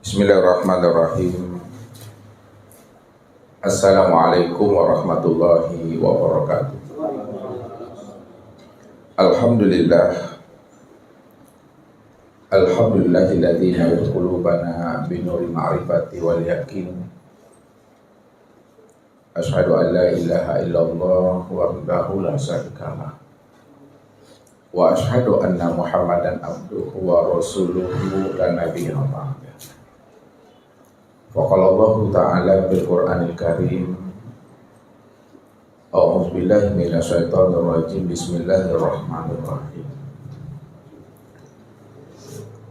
Bismillahirrahmanirrahim. Assalamualaikum warahmatullahi wabarakatuh. Alhamdulillah. Alhamdulillahilladzi nawwara qulubana binuri ma'rifati wal yakin. Asyhadu an la ilaha illallah wahdahu la syarikalah. Wa asyhadu anna Muhammadan abduhu wa rasuluhu la nabiyya ba'da. Faqala Allah Ta'ala bil Qur'anil Karim. A'udzu billahi minasyaitonir rajim. Bismillahirrahmanirrahim.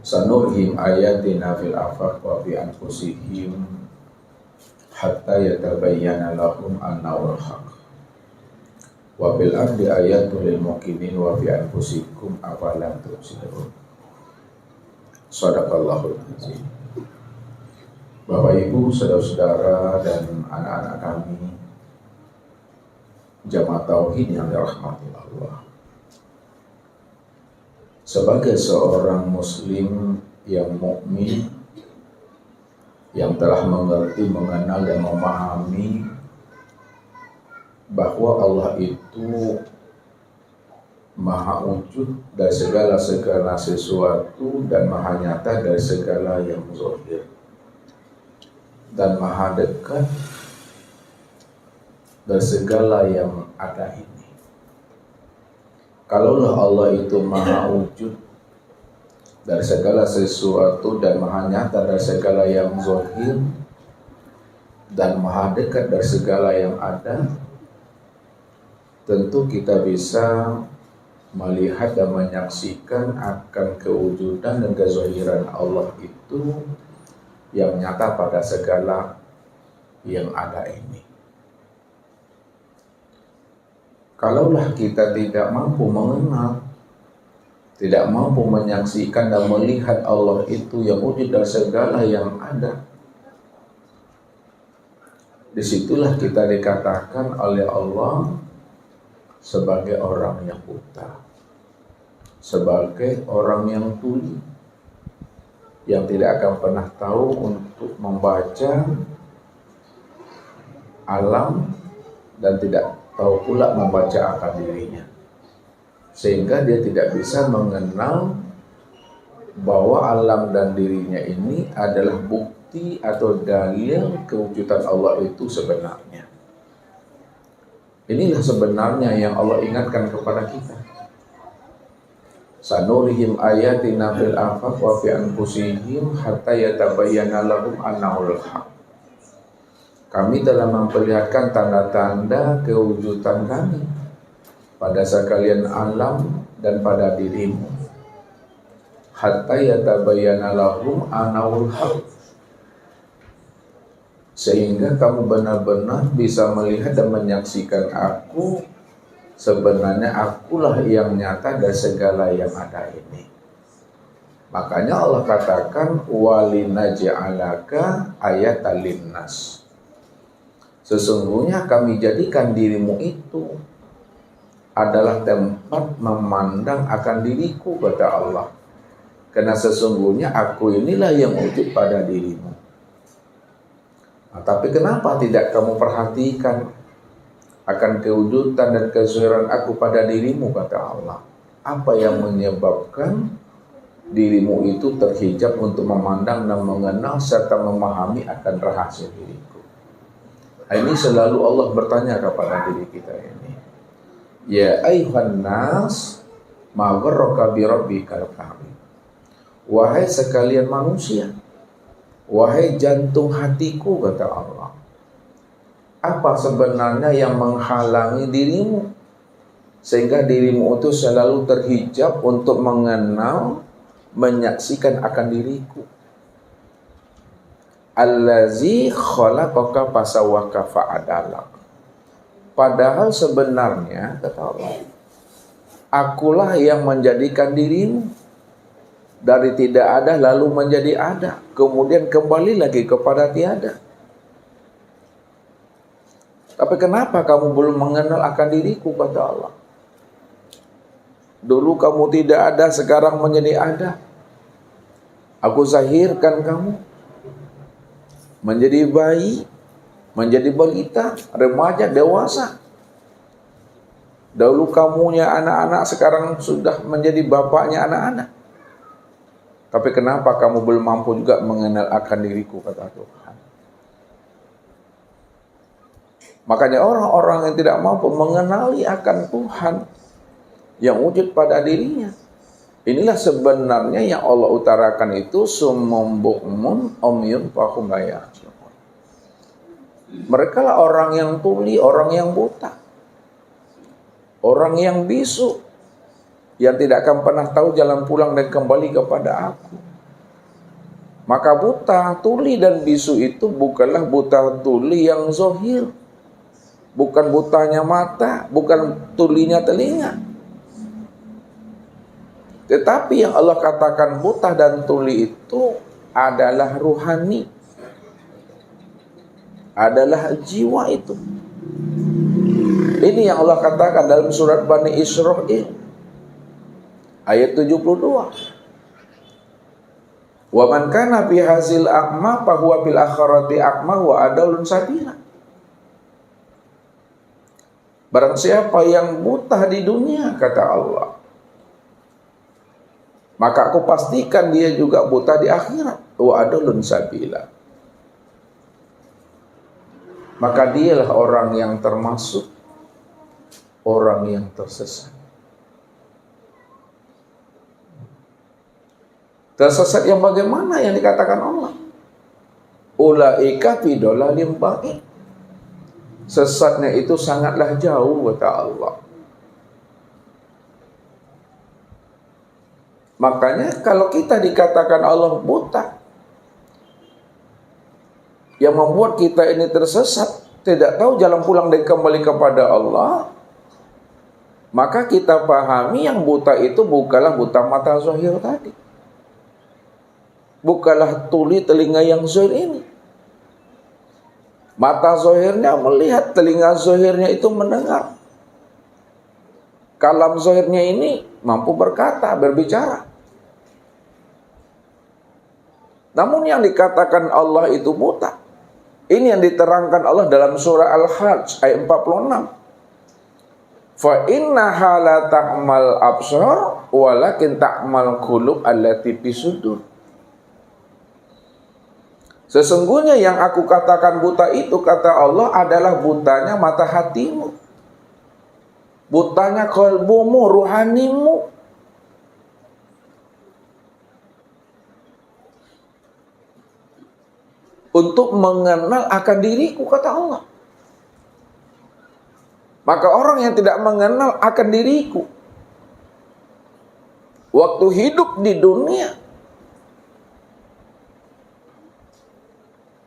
Sanurihim ayatina fil afaq wa fi anfusihim hatta yatabayyana lahum annahul haq. Wa bil ardi ayatul lil muqinin wa fi anfusikum afalam tubsirun. Shadaqallahul azim. Bapak Ibu, saudara-saudara dan anak-anak kami jamaah tauhid yang dirahmati Allah. Sebagai seorang muslim yang mukmin yang telah mengerti, mengenal dan memahami bahwa Allah itu maha wujud dari segala sesuatu dan maha nyata dari segala yang zahir dan maha dekat dari segala yang ada ini. Kalaulah Allah itu maha wujud dari segala sesuatu dan maha nyata dari segala yang zahir dan maha dekat dari segala yang ada, tentu kita bisa melihat dan menyaksikan akan kewujudan dan kezahiran Allah itu yang nyata pada segala yang ada ini. Kalaulah kita tidak mampu mengenal, tidak mampu menyaksikan dan melihat Allah itu yang wujud dari segala yang ada, disitulah kita dikatakan oleh Allah sebagai orang yang buta, sebagai orang yang tuli, yang tidak akan pernah tahu untuk membaca alam dan tidak tahu pula membaca akan dirinya, sehingga dia tidak bisa mengenal bahwa alam dan dirinya ini adalah bukti atau dalil kewujudan Allah itu sebenarnya. Inilah sebenarnya yang Allah ingatkan kepada kita. Sanurihim ayatina fil afaq wa fi anfusihim hatta yatabayyana lahum annahul haq. Kami telah memperlihatkan tanda-tanda kewujudan kami pada sekalian alam dan pada dirimu. Hatta yatabayyana lahum annahul haq. Sehingga kamu benar-benar bisa melihat dan menyaksikan aku, sebenarnya akulah yang nyata dari segala yang ada ini. Makanya Allah katakan walinaj'alaka ayatan linnas. Sesungguhnya kami jadikan dirimu itu adalah tempat memandang akan diriku, kata Allah. Karena sesungguhnya aku inilah yang wujud pada dirimu. Nah, tapi kenapa tidak kamu perhatikan akan kewujudan dan kezahiran aku pada dirimu, kata Allah. Apa yang menyebabkan dirimu itu terhijab untuk memandang dan mengenal serta memahami akan rahasia diriku? Nah, ini selalu Allah bertanya kepada diri kita ini. Ya ayyuhan nas, ma gharraka bi rabbikal karim. Wahai sekalian manusia, wahai jantung hatiku, kata Allah. Apa sebenarnya yang menghalangi dirimu sehingga dirimu itu selalu terhijab untuk mengenal, menyaksikan akan diriku? Allazi khalaqaka fasawwaka fa'adalak. Padahal sebenarnya, kata Allah, akulah yang menjadikan dirimu dari tidak ada lalu menjadi ada, kemudian kembali lagi kepada tiada. Tapi kenapa kamu belum mengenal akan diriku, kata Allah? Dulu kamu tidak ada, sekarang menjadi ada. Aku zahirkan kamu. menjadi bayi, menjadi balita, remaja, dewasa. Dahulu kamunya anak-anak, sekarang sudah menjadi bapaknya anak-anak. Tapi kenapa kamu belum mampu juga mengenal akan diriku, kata Tuhan. Makanya orang-orang yang tidak mampu mengenali akan Tuhan yang wujud pada dirinya, inilah sebenarnya yang Allah utarakan itu summum bukmun umyun fahum la ya'qilun. Mereka lah orang yang tuli, orang yang buta, orang yang bisu, yang tidak akan pernah tahu jalan pulang dan kembali kepada aku. Maka buta, tuli dan bisu itu bukanlah buta tuli yang zahir, bukan butanya mata, bukan tulinya telinga. Tetapi yang Allah katakan buta dan tuli itu adalah ruhani, adalah jiwa itu. Ini yang Allah katakan dalam surat Bani Israil ayat 72. Wa man kana fi hazil a'ma fa huwa fil akhirati a'ma wa adallun sabila. Barang siapa yang buta di dunia, kata Allah, maka aku pastikan dia juga buta di akhirat. Wa adallun sabila. Maka dialah orang yang termasuk orang yang tersesat. Tersesat yang bagaimana yang dikatakan Allah? Ulaika fi dhalalim ba'id. Sesatnya itu sangatlah jauh, kata Allah. Makanya kalau kita dikatakan Allah buta, yang membuat kita ini tersesat, tidak tahu jalan pulang dan kembali kepada Allah, maka kita pahami yang buta itu bukanlah buta mata zahir tadi, bukanlah tuli telinga yang zahir ini. Mata zahirnya melihat, telinga zahirnya itu mendengar, kalam zahirnya ini mampu berkata, berbicara. Namun yang dikatakan Allah itu buta, ini yang diterangkan Allah dalam surah Al-Hajj ayat 46. Fa innaha la ta'mal absar walakin ta'mal qulub allati fi sudur. Sesungguhnya yang aku katakan buta itu, kata Allah, adalah butanya mata hatimu, butanya kalbumu, ruhanimu. Untuk mengenal akan diriku, kata Allah. Maka orang yang tidak mengenal akan diriku waktu hidup di dunia,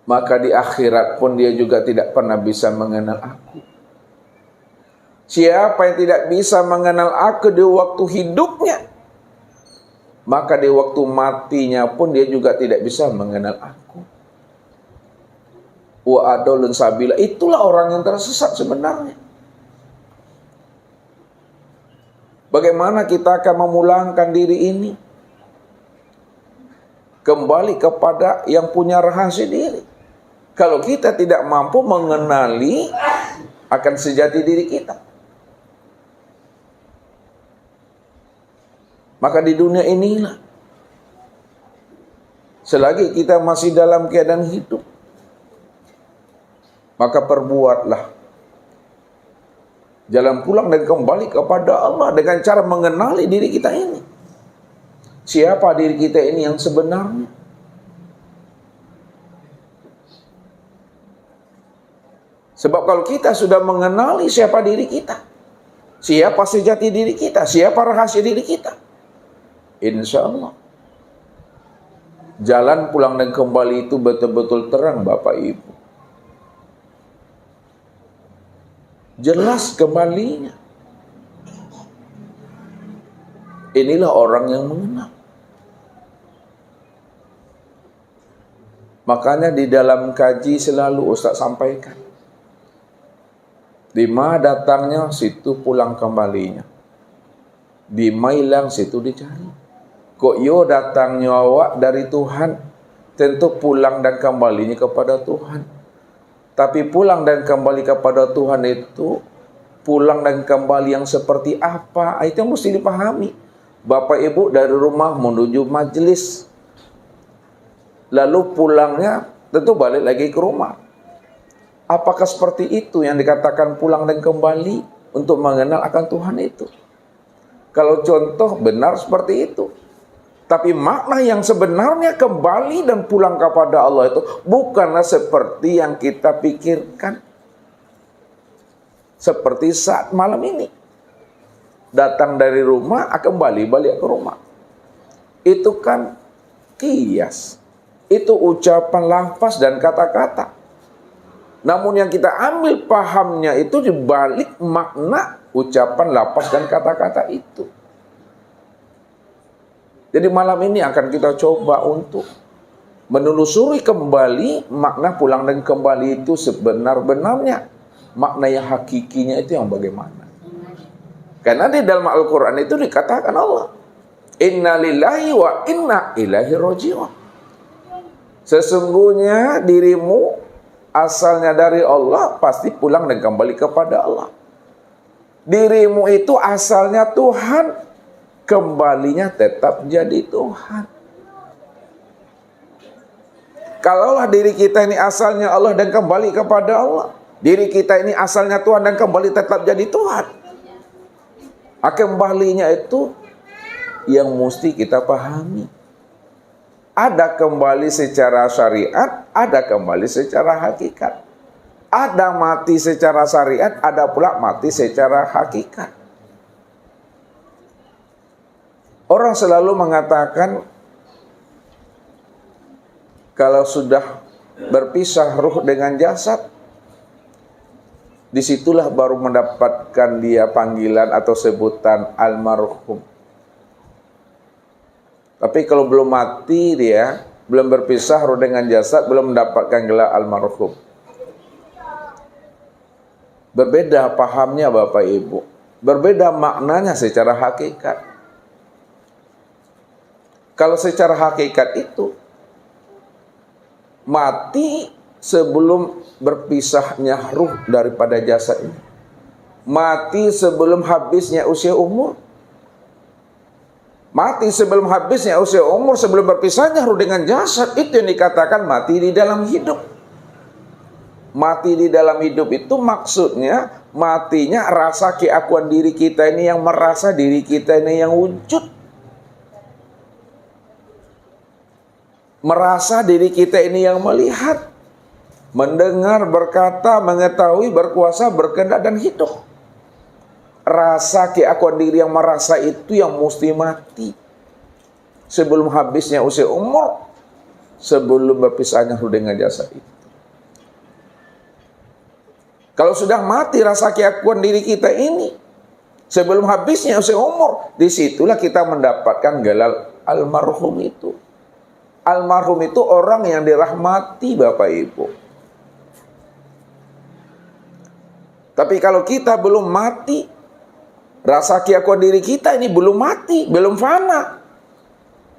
maka di akhirat pun dia juga tidak pernah bisa mengenal aku. Siapa yang tidak bisa mengenal aku di waktu hidupnya, maka di waktu matinya pun dia juga tidak bisa mengenal aku. Wa adallun sabila. Itulah orang yang tersesat sebenarnya. Bagaimana kita akan memulangkan diri ini kembali kepada yang punya rahasia diri, kalau kita tidak mampu mengenali akan sejati diri kita? Maka di dunia inilah, selagi kita masih dalam keadaan hidup, maka perbuatlah jalan pulang dan kembali kepada Allah dengan cara mengenali diri kita ini. Siapa diri kita ini yang sebenarnya? Sebab kalau kita sudah mengenali siapa diri kita, siapa sejati diri kita, siapa rahasia diri kita, insya Allah jalan pulang dan kembali itu betul-betul terang, Bapak Ibu. Jelas kembalinya. Inilah orang yang mengenal. Makanya di dalam kaji selalu Ustaz sampaikan, di mana datangnya situ pulang kembalinya, di mana hilang situ dicari. Kok yo datangnya awak dari Tuhan, tentu pulang dan kembalinya kepada Tuhan. Tapi pulang dan kembali kepada Tuhan itu, pulang dan kembali yang seperti apa? Itu yang mesti dipahami. Bapak Ibu dari rumah menuju majelis, lalu pulangnya tentu balik lagi ke rumah. Apakah seperti itu yang dikatakan pulang dan kembali untuk mengenal akan Tuhan itu? Kalau contoh benar seperti itu. Tapi makna yang sebenarnya kembali dan pulang kepada Allah itu bukanlah seperti yang kita pikirkan. Seperti saat malam ini. Datang dari rumah, kembali balik ke rumah. Itu kan kias. Itu ucapan lafaz dan kata-kata. Namun yang kita ambil pahamnya itu dibalik makna ucapan lafaz dan kata-kata itu. Jadi malam ini akan kita coba untuk menelusuri kembali makna pulang dan kembali itu sebenar-benarnya. Makna yang hakikinya itu yang bagaimana. Karena di dalam Al-Quran itu dikatakan Allah, Inna lillahi wa inna ilaihi raji'un. Sesungguhnya dirimu asalnya dari Allah, pasti pulang dan kembali kepada Allah. Dirimu itu asalnya Tuhan, kembalinya tetap jadi Tuhan. Kalaulah diri kita ini asalnya Allah dan kembali kepada Allah, diri kita ini asalnya Tuhan dan kembali tetap jadi Tuhan, kembalinya itu yang mesti kita pahami. Ada kembali secara syariat, ada kembali secara hakikat. Ada mati secara syariat, ada pula mati secara hakikat. Orang selalu mengatakan kalau sudah berpisah ruh dengan jasad, disitulah baru mendapatkan dia panggilan atau sebutan almarhum. Tapi kalau belum mati dia, belum berpisah ruh dengan jasad, belum mendapatkan gelar almarhum. Berbeda pahamnya Bapak Ibu. Berbeda maknanya secara hakikat. Kalau secara hakikat itu, mati sebelum berpisahnya ruh daripada jasad ini. Mati sebelum habisnya usia umur. Mati sebelum habisnya usia umur, sebelum berpisahnya ruh dengan jasad, itu yang dikatakan mati di dalam hidup. Mati di dalam hidup itu maksudnya matinya rasa keakuan diri kita ini yang merasa diri kita ini yang wujud. Merasa diri kita ini yang melihat, mendengar, berkata, mengetahui, berkuasa, berkehendak dan hidup. Rasa keakuan diri yang merasa itu yang mesti mati sebelum habisnya usia umur, sebelum berpisahnya ruh dengan jasad itu. Kalau sudah mati rasa keakuan diri kita ini sebelum habisnya usia umur, disitulah kita mendapatkan gelar almarhum itu. Almarhum itu orang yang dirahmati Bapak Ibu. Tapi kalau kita belum mati, rasa keakuan diri kita ini belum mati, belum fana.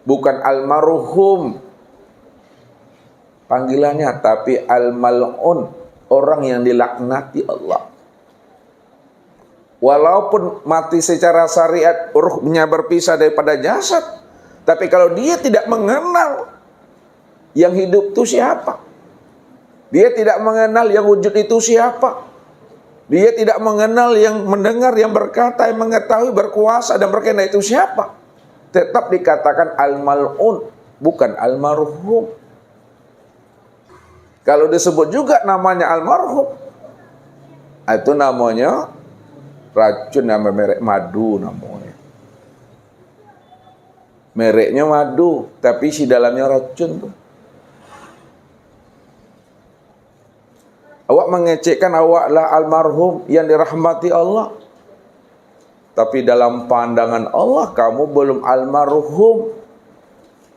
Bukan almarhum panggilannya, tapi al-mal'un, orang yang dilaknati Allah. Walaupun mati secara syariat, ruhnya berpisah daripada jasad, tapi kalau dia tidak mengenal yang hidup itu siapa, dia tidak mengenal yang wujud itu siapa, dia tidak mengenal yang mendengar, yang berkata, yang mengetahui, berkuasa dan berkehendak itu siapa, tetap dikatakan al-mal'un, bukan almarhum. Kalau disebut juga namanya almarhum, itu namanya racun, nama merek madu namanya. Mereknya madu, tapi isi dalamnya racun tuh. Awak mengecekkan awaklah almarhum yang dirahmati Allah. Tapi dalam pandangan Allah, kamu belum almarhum.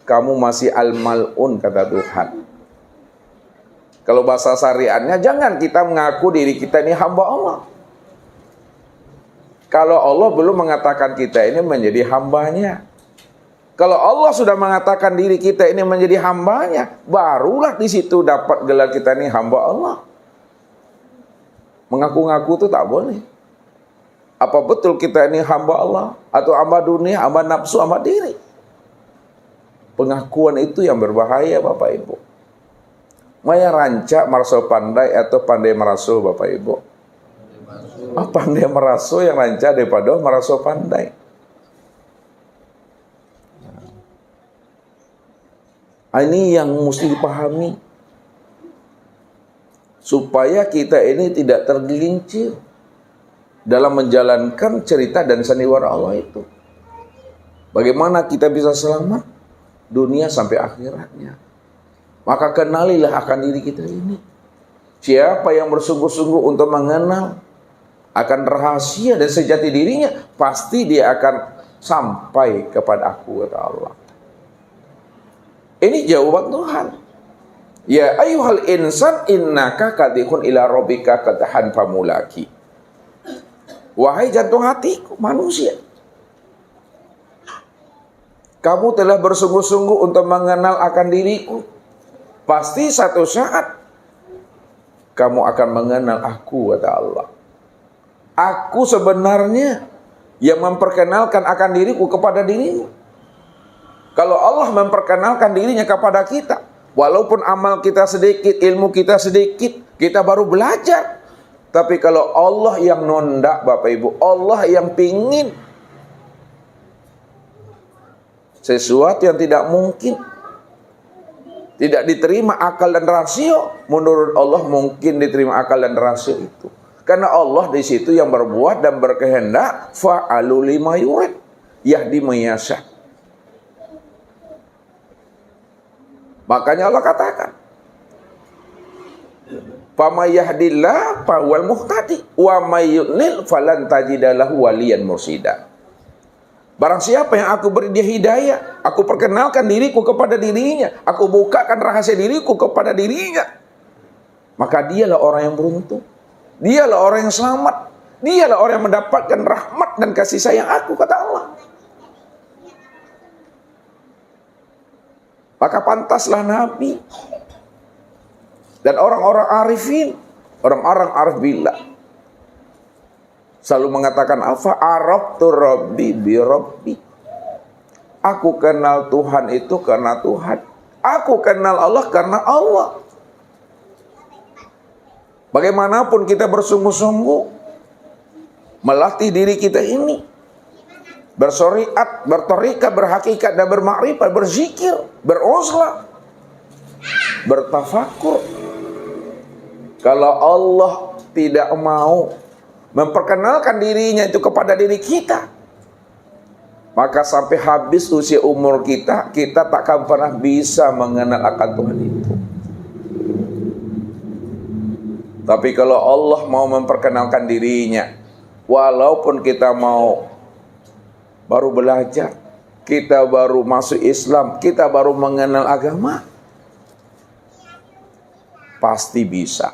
Kamu masih al-mal'un, kata Tuhan. Kalau bahasa syariatnya, jangan kita mengaku diri kita ini hamba Allah. Kalau Allah belum mengatakan kita ini menjadi hambanya. Kalau Allah sudah mengatakan diri kita ini menjadi hambanya, barulah di situ dapat gelar kita ini hamba Allah. Mengaku-ngaku itu tak boleh. Apa betul kita ini hamba Allah? Atau hamba dunia, hamba nafsu, hamba diri? Pengakuan itu yang berbahaya Bapak Ibu. Maya rancak maraso pandai atau pandai maraso Bapak Ibu? Pandai maraso yang rancak daripada maraso pandai. Ini yang mesti dipahami supaya kita ini tidak tergelincir dalam menjalankan cerita dan sandiwara Allah itu. Bagaimana kita bisa selamat dunia sampai akhiratnya? Maka kenalilah akan diri kita ini. Siapa yang bersungguh-sungguh untuk mengenal akan rahasia dan sejati dirinya, pasti dia akan sampai kepada aku, kata Allah. Ini jawaban Tuhan. Ya ayyuhal insan innaka kadihun ila rabbika kadahan famulaki. Wahai jantung hatiku manusia, kamu telah bersungguh-sungguh untuk mengenal akan diriku. Pasti satu saat kamu akan mengenal aku, kata Allah. Aku sebenarnya yang memperkenalkan akan diriku kepada dirimu. Kalau Allah memperkenalkan dirinya kepada kita, walaupun amal kita sedikit, ilmu kita sedikit, kita baru belajar. Tapi kalau Allah yang nondak Bapak Ibu, Allah yang pingin sesuatu yang tidak mungkin, tidak diterima akal dan rasio, menurut Allah mungkin diterima akal dan rasio itu. Karena Allah di situ yang berbuat dan berkehendak, fa'alu lima yurid, yahdi mayasya. Makanya Allah katakan, "Fama yahdillah fawal muhtadi, wa may yudlil falan tajidalahu waliyan mursida." Barang siapa yang aku beri dia hidayah, aku perkenalkan diriku kepada dirinya, aku bukakan rahasia diriku kepada dirinya, maka dialah orang yang beruntung, dialah orang yang selamat, dialah orang yang mendapatkan rahmat dan kasih sayang aku, kata Allah. Maka pantaslah Nabi dan orang-orang arifin, orang-orang arif billah selalu mengatakan apa? Araftu rabbi bi rabbi. Aku kenal Tuhan itu karena Tuhan. Aku kenal Allah karena Allah. Bagaimanapun kita bersungguh-sungguh melatih diri kita ini, bersyariat, bertorikat, berhakikat dan bermakrifat, berzikir, beruzlah, bertafakur. Kalau Allah tidak mau memperkenalkan dirinya itu kepada diri kita, maka sampai habis usia umur kita, kita tak akan pernah bisa mengenal akan Tuhan itu. Tapi kalau Allah mau memperkenalkan dirinya, walaupun kita mau baru belajar, kita baru masuk Islam, kita baru mengenal agama, pasti bisa.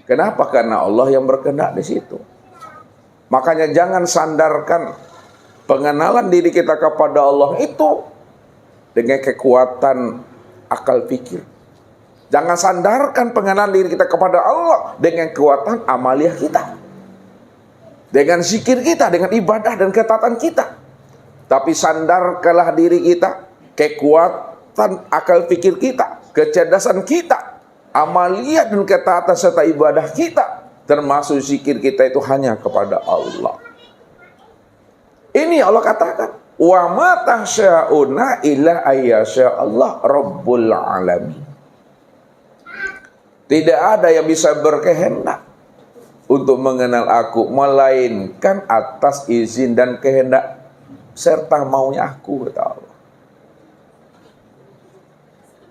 Kenapa? Karena Allah yang berkehendak di situ. Makanya jangan sandarkan pengenalan diri kita kepada Allah itu dengan kekuatan akal pikir. Jangan sandarkan pengenalan diri kita kepada Allah dengan kekuatan amaliyah kita, dengan zikir kita, dengan ibadah dan ketaatan kita. Tapi sandarkanlah diri kita, kekuatan akal pikir kita, kecerdasan kita, amaliyah dan ketaatan serta ibadah kita, termasuk zikir kita itu hanya kepada Allah. Ini Allah katakan, wa ma tahsya'una illa ayyasha Allah rabbul alamin. Tidak ada yang bisa berkehendak untuk mengenal aku, melainkan atas izin dan kehendak serta maunya aku, kata Allah.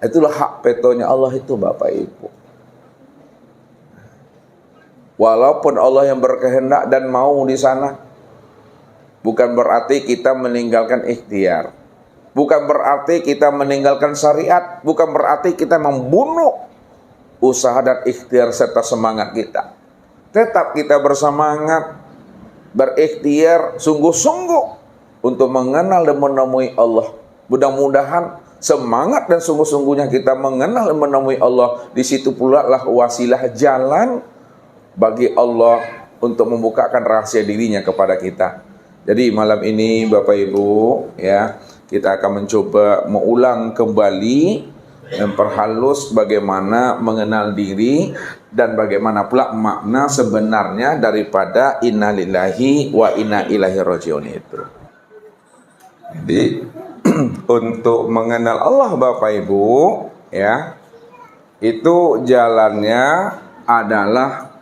Itulah hak petonya Allah itu, Bapak Ibu. Walaupun Allah yang berkehendak dan mau di sana, bukan berarti kita meninggalkan ikhtiar, bukan berarti kita meninggalkan syariat, bukan berarti kita membunuh usaha dan ikhtiar serta semangat kita. Tetap kita bersemangat, berikhtiar, sungguh-sungguh untuk mengenal dan menemui Allah. Mudah-mudahan semangat dan sungguh-sungguhnya kita mengenal dan menemui Allah. Di situ pula lah wasilah jalan bagi Allah untuk membukakan rahasia dirinya kepada kita. Jadi malam ini Bapak Ibu ya, kita akan mencoba mengulang kembali memperhalus bagaimana mengenal diri dan bagaimana pula makna sebenarnya daripada inna lillahi wa inna ilaihi rajiun itu. Jadi untuk mengenal Allah Bapak Ibu ya, itu jalannya adalah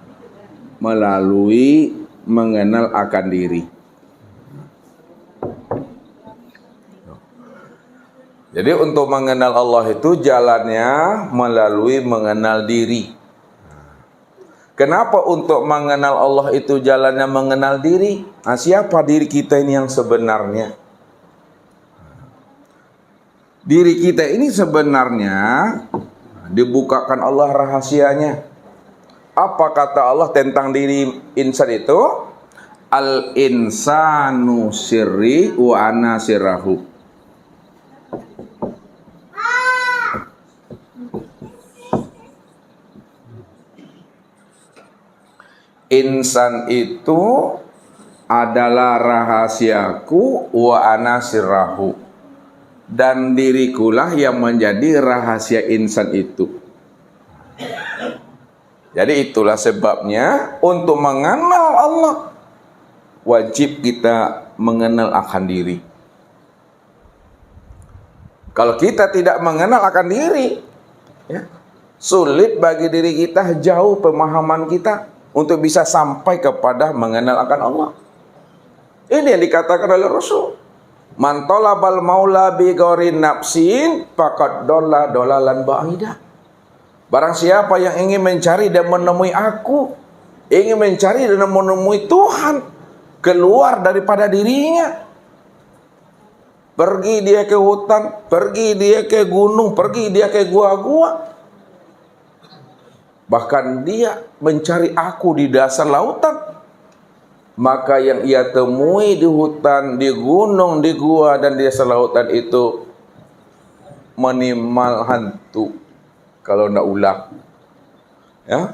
melalui mengenal akan diri. Jadi untuk mengenal Allah itu jalannya melalui mengenal diri. Kenapa untuk mengenal Allah itu jalannya mengenal diri? Nah, siapa diri kita ini yang sebenarnya? Diri kita ini sebenarnya dibukakan Allah rahasianya. Apa kata Allah tentang diri insan itu? Al-insanu sirri wa ana sirrahu. Insan itu adalah rahasiaku wa ana sirrahu, dan dirikulah yang menjadi rahasia insan itu. Jadi itulah sebabnya untuk mengenal Allah wajib kita mengenal akan diri. Kalau kita tidak mengenal akan diri ya, sulit bagi diri kita, jauh pemahaman kita untuk bisa sampai kepada mengenal akan Allah. Ini yang dikatakan oleh Rasul. Man talabal maula bi ghairi nafsin faqad dalla dolalan ba'ida. Barang siapa yang ingin mencari dan menemui aku, ingin mencari dan menemui Tuhan keluar daripada dirinya, pergi dia ke hutan, pergi dia ke gunung, pergi dia ke gua-gua, bahkan dia mencari aku di dasar lautan, maka yang ia temui di hutan, di gunung, di gua, dan di dasar lautan itu menimal hantu kalau tidak ulang ya.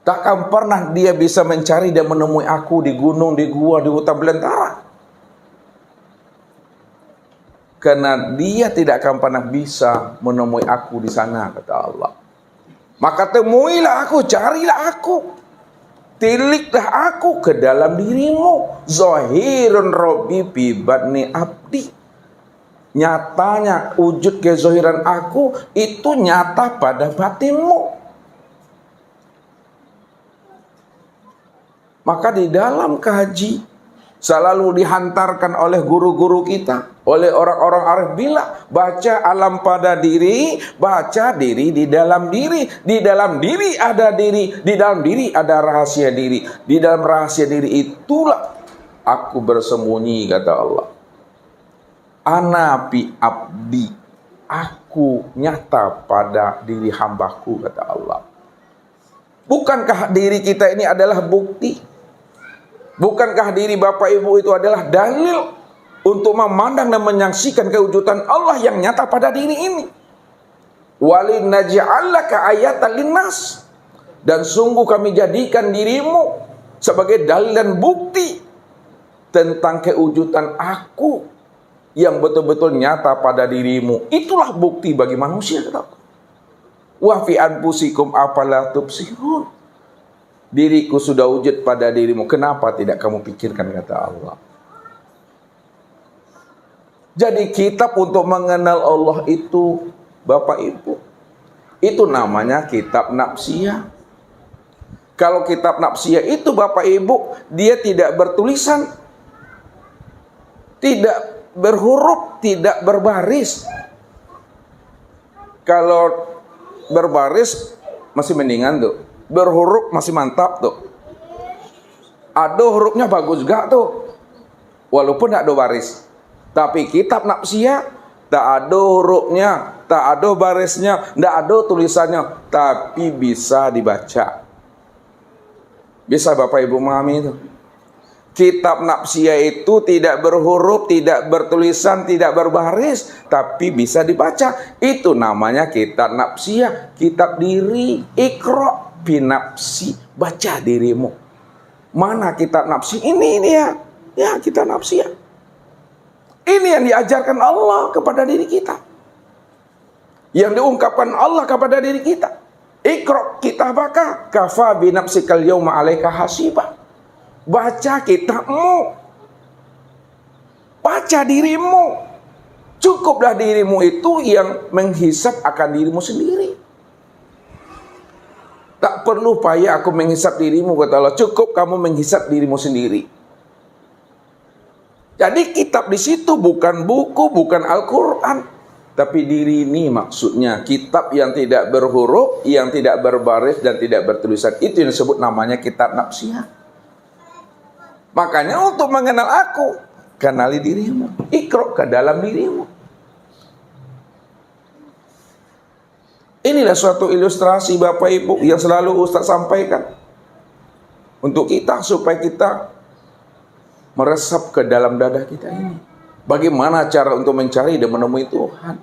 Takkan pernah dia bisa mencari dan menemui aku di gunung, di gua, di hutan belantara, karena dia tidak akan pernah bisa menemui aku di sana, kata Allah. Maka temuilah aku, carilah aku, tiliklah aku ke dalam dirimu. Zahirun Rabbi bi batni abdi. Nyatanya wujud kezahiran aku itu nyata pada batinmu. Maka di dalam kaji selalu dihantarkan oleh guru-guru kita, oleh orang-orang arif bilang, baca alam pada diri, baca diri di dalam diri. Di dalam diri ada diri, di dalam diri ada rahasia diri. Di dalam rahasia diri itulah aku bersembunyi, kata Allah. Ana bi abdi, aku nyata pada diri hambaku, kata Allah. Bukankah diri kita ini adalah bukti? Bukankah diri Bapak Ibu itu adalah dalil untuk memandang dan menyaksikan kewujudan Allah yang nyata pada diri ini? Walinaj'alaka ayatan linnas, dan sungguh kami jadikan dirimu sebagai dalil dan bukti tentang kewujudan aku yang betul-betul nyata pada dirimu. Itulah bukti bagi manusia, kata Allah. Wa fi anfusikum afala tubsirun. Diriku sudah wujud pada dirimu, kenapa tidak kamu pikirkan, kata Allah. Jadi kitab untuk mengenal Allah itu Bapak Ibu, itu namanya kitab nafsiyah. Kalau kitab nafsiyah itu Bapak Ibu, dia tidak bertulisan, tidak berhuruf, tidak berbaris. Kalau berbaris masih mendingan tuh, berhuruf masih mantap tuh. Ada hurufnya bagus gak tuh, walaupun tidak ada baris. Tapi kitab nafsiyah tak ada hurufnya, tak ada barisnya, tidak ada tulisannya, tapi bisa dibaca. Bisa Bapak Ibu memahami itu? Kitab nafsiyah itu tidak berhuruf, tidak bertulisan, tidak berbaris, tapi bisa dibaca. Itu namanya kitab nafsiyah, kitab diri. Iqra binafsi, baca dirimu. Mana kitab nafsi? Ini ya. Ya, kitab nafsiyah. Ini yang diajarkan Allah kepada diri kita. Yang diungkapkan Allah kepada diri kita. Iqra kitabaka kafa binafsikal yawma 'alaika hasibah. Baca kitabmu, baca dirimu. Cukuplah dirimu itu yang menghisap akan dirimu sendiri. Tak perlu payah aku menghisap dirimu, kata Allah. Cukup kamu menghisap dirimu sendiri. Jadi kitab di situ bukan buku, bukan Al-Quran, tapi diri ini maksudnya. Kitab yang tidak berhuruf, yang tidak berbaris dan tidak bertulisan, itu yang disebut namanya kitab nafsiyah. Makanya untuk mengenal aku, kenali dirimu. Iqra ke dalam dirimu. Inilah suatu ilustrasi Bapak Ibu yang selalu Ustaz sampaikan untuk kita, supaya kita meresap ke dalam dada kita ini. Bagaimana cara untuk mencari dan menemui Tuhan?